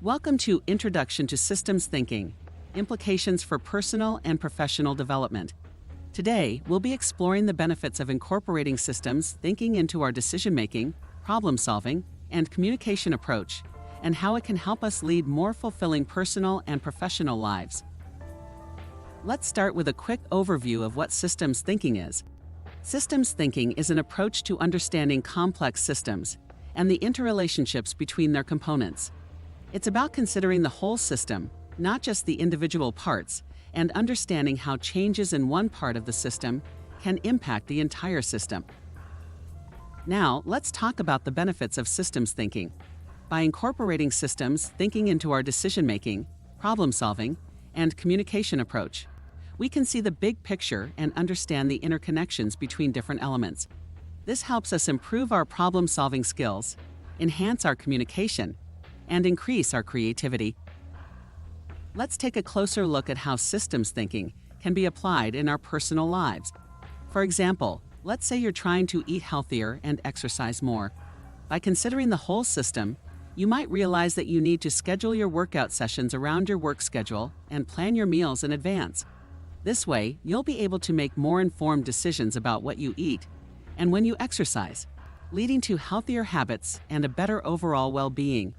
Welcome to Introduction to Systems Thinking, Implications for Personal and Professional Development. Today, we'll be exploring the benefits of incorporating systems thinking into our decision-making, problem-solving, and communication approach, and how it can help us lead more fulfilling personal and professional lives. Let's start with a quick overview of what systems thinking is. Systems thinking is an approach to understanding complex systems and the interrelationships between their components. It's about considering the whole system, not just the individual parts, and understanding how changes in one part of the system can impact the entire system. Now, let's talk about the benefits of systems thinking. By incorporating systems thinking into our decision-making, problem-solving, and communication approach, we can see the big picture and understand the interconnections between different elements. This helps us improve our problem-solving skills, enhance our communication, and increase our creativity. Let's take a closer look at how systems thinking can be applied in our personal lives. For example, let's say you're trying to eat healthier and exercise more. By considering the whole system, you might realize that you need to schedule your workout sessions around your work schedule and plan your meals in advance. This way, you'll be able to make more informed decisions about what you eat and when you exercise, leading to healthier habits and a better overall well-being.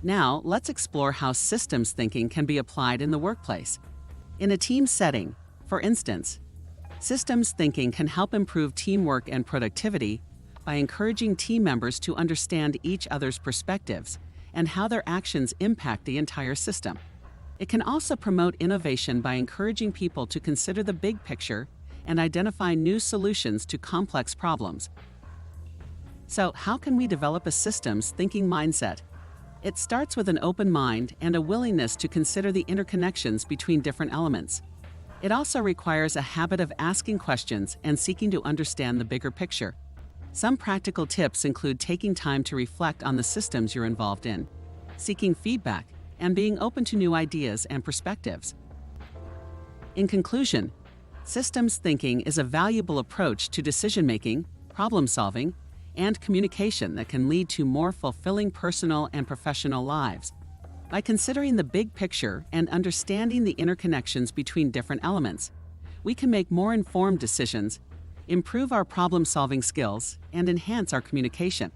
Now, let's explore how systems thinking can be applied in the workplace. In a team setting, for instance, systems thinking can help improve teamwork and productivity by encouraging team members to understand each other's perspectives and how their actions impact the entire system. It can also promote innovation by encouraging people to consider the big picture and identify new solutions to complex problems. So, how can we develop a systems thinking mindset? It starts with an open mind and a willingness to consider the interconnections between different elements. It also requires a habit of asking questions and seeking to understand the bigger picture. Some practical tips include taking time to reflect on the systems you're involved in, seeking feedback, and being open to new ideas and perspectives. In conclusion, systems thinking is a valuable approach to decision-making, problem-solving, and communication that can lead to more fulfilling personal and professional lives. By considering the big picture and understanding the interconnections between different elements, we can make more informed decisions, improve our problem-solving skills, and enhance our communication.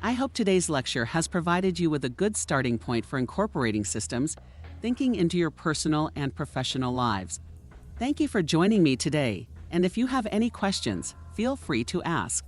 I hope today's lecture has provided you with a good starting point for incorporating systems thinking into your personal and professional lives. Thank you for joining me today, and if you have any questions, feel free to ask.